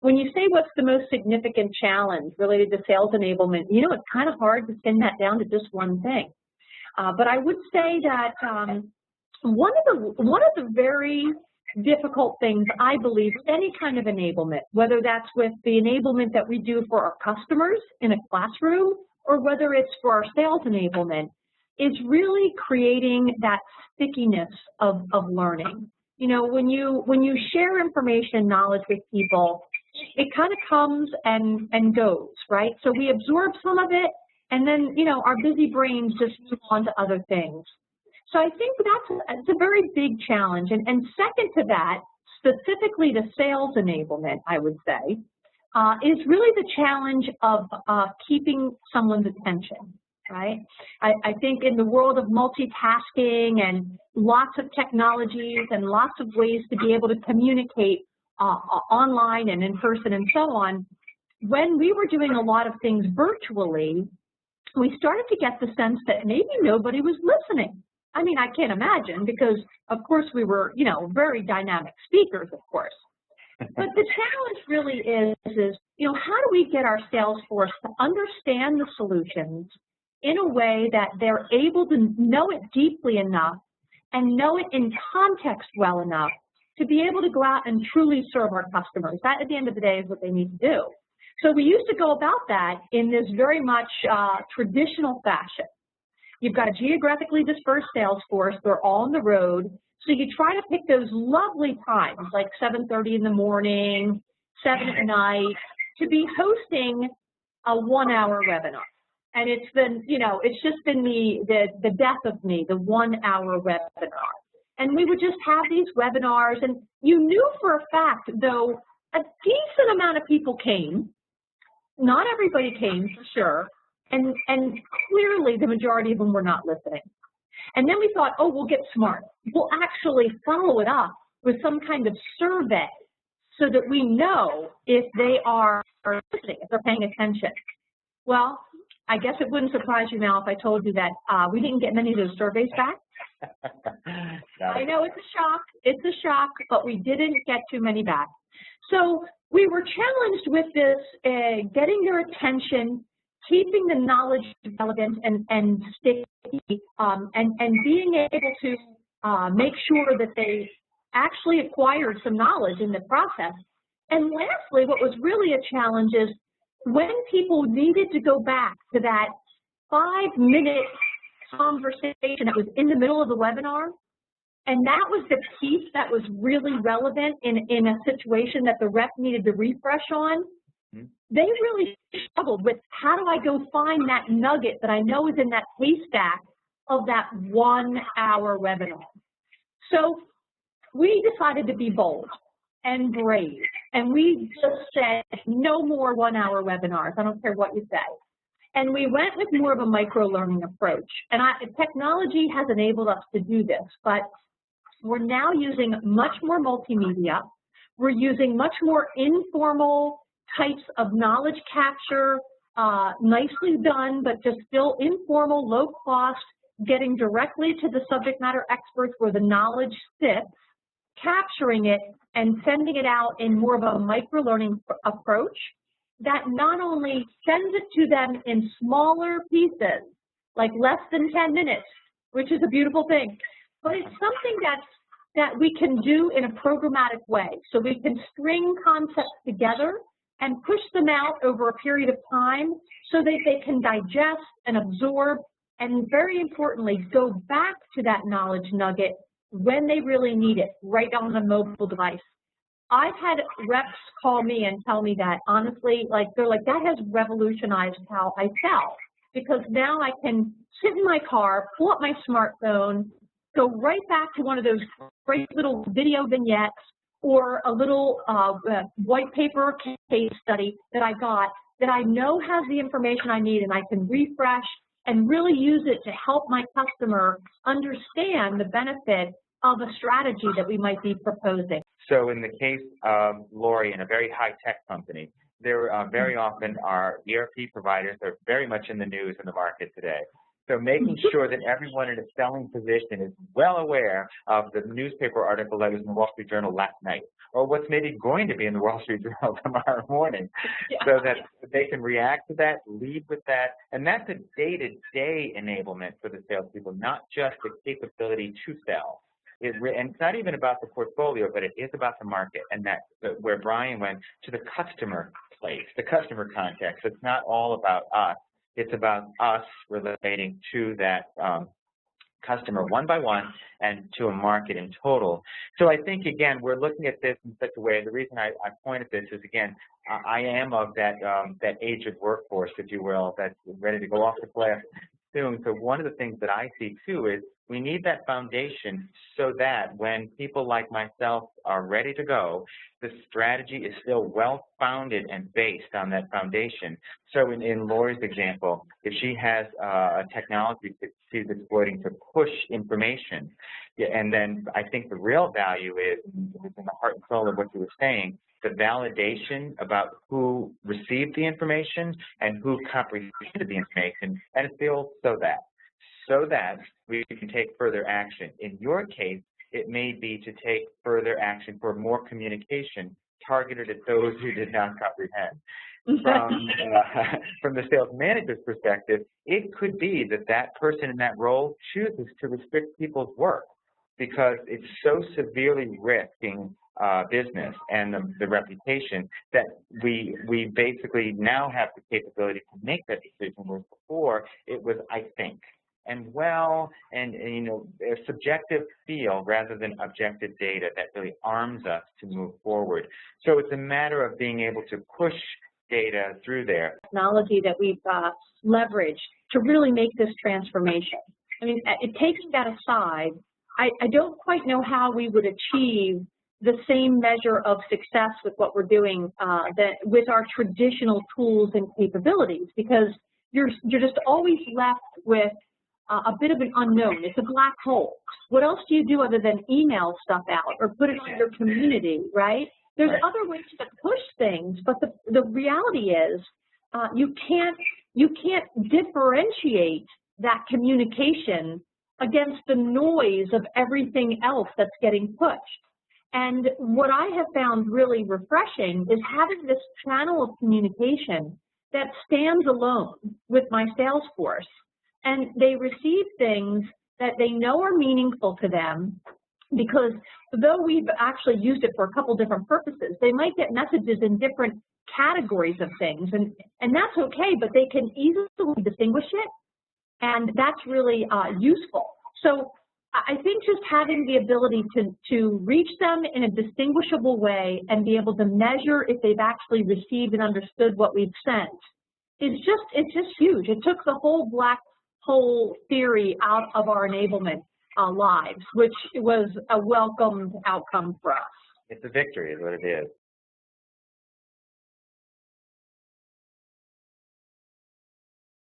when you say what's the most significant challenge related to sales enablement, you know, it's kind of hard to pin that down to just one thing. But I would say that one of the very difficult things, I believe, with any kind of enablement, whether that's with the enablement that we do for our customers in a classroom or whether it's for our sales enablement, is really creating that stickiness of learning. You know, when you share information, knowledge with people, it kind of comes and goes, right? So we absorb some of it, and then, you know, our busy brains just move on to other things. So I think that's a very big challenge. And second to that, specifically to sales enablement, I would say, is really the challenge of keeping someone's attention, right? I think in the world of multitasking and lots of technologies and lots of ways to be able to communicate online and in person and so on, when we were doing a lot of things virtually, we started to get the sense that maybe nobody was listening. I mean, I can't imagine because, of course, we were, you know, very dynamic speakers, of course. But the challenge really is, you know, how do we get our sales force to understand the solutions in a way that they're able to know it deeply enough and know it in context well enough to be able to go out and truly serve our customers. That, at the end of the day, is what they need to do. So we used to go about that in this very much traditional fashion. You've got a geographically dispersed sales force. They're all on the road. So you try to pick those lovely times, like 7:30 in the morning, 7 at night, to be hosting a 1-hour webinar. And it's been, you know, it's just been the death of me, the 1-hour webinar. And we would just have these webinars, and you knew for a fact, though, a decent amount of people came. Not everybody came, for sure. And clearly the majority of them were not listening. And then we thought, oh, we'll get smart. We'll actually follow it up with some kind of survey so that we know if they are listening, if they're paying attention. Well, I guess it wouldn't surprise you now if I told you that we didn't get many of those surveys back. I know it's a shock, but we didn't get too many back. So we were challenged with this, getting their attention, keeping the knowledge relevant and sticky, and being able to make sure that they actually acquired some knowledge in the process. And lastly, what was really a challenge is when people needed to go back to that 5-minute conversation that was in the middle of the webinar, and that was the piece that was really relevant in a situation that the rep needed to refresh on, they really struggled with how do I go find that nugget that I know is in that haystack of that 1-hour webinar. So we decided to be bold and brave, and we just said no more 1-hour webinars. I don't care what you say. And we went with more of a micro-learning approach. And technology has enabled us to do this, but we're now using much more multimedia. We're using much more informal types of knowledge capture, nicely done, but just still informal, low cost, getting directly to the subject matter experts where the knowledge sits, capturing it and sending it out in more of a micro-learning approach that not only sends it to them in smaller pieces, like less than 10 minutes, which is a beautiful thing, but it's something that we can do in a programmatic way. So we can string concepts together and push them out over a period of time so that they can digest and absorb and, very importantly, go back to that knowledge nugget when they really need it, right on a mobile device. I've had reps call me and tell me that, honestly, like they're like, that has revolutionized how I sell, because now I can sit in my car, pull up my smartphone, go right back to one of those great little video vignettes or a little white paper case study that I got that I know has the information I need, and I can refresh and really use it to help my customer understand the benefit of a strategy that we might be proposing. So in the case of Lori in a very high-tech company, there very often are ERP providers that are very much in the news in the market today. So making sure that everyone in a selling position is well aware of the newspaper article that was in the Wall Street Journal last night, or what's maybe going to be in the Wall Street Journal tomorrow morning, so that they can react to that, lead with that. And that's a day-to-day enablement for the salespeople, not just the capability to sell. And it's not even about the portfolio, but it is about the market, and that's where Brian went to the customer place, the customer context. It's not all about us. It's about us relating to that customer one by one and to a market in total. So I think, again, we're looking at this in such a way, the reason I pointed this is, again, I am of that aged workforce, if you will, that's ready to go off the cliff soon. So one of the things that I see, too, is we need that foundation so that when people like myself are ready to go, the strategy is still well-founded and based on that foundation. So in Lori's example, if she has a technology that she's exploiting to push information, and then I think the real value is, in the heart and soul of what you were saying, the validation about who received the information and who comprehended the information, and it's the old so that we can take further action. In your case, it may be to take further action for more communication targeted at those who did not comprehend. From the sales manager's perspective, it could be that that person in that role chooses to restrict people's work because it's so severely risking business and the reputation that we basically now have the capability to make that decision, whereas before it was, I think. And you know, a subjective feel rather than objective data that really arms us to move forward. So it's a matter of being able to push data through there. Technology that we've leveraged to really make this transformation. I mean, taking that aside, I don't quite know how we would achieve the same measure of success with what we're doing with our traditional tools and capabilities, because you're just always left with a bit of an unknown. It's a black hole. What else do you do other than email stuff out or put it on your community, right? There's other ways to push things, but the reality is you can't differentiate that communication against the noise of everything else that's getting pushed. And what I have found really refreshing is having this channel of communication that stands alone with my sales force. And they receive things that they know are meaningful to them, because though we've actually used it for a couple different purposes, they might get messages in different categories of things, and that's okay, but they can easily distinguish it, and that's really useful. So I think just having the ability to reach them in a distinguishable way and be able to measure if they've actually received and understood what we've sent it's just huge. It took the whole black hole theory out of our enablement lives, which was a welcomed outcome for us. It's a victory is what it is.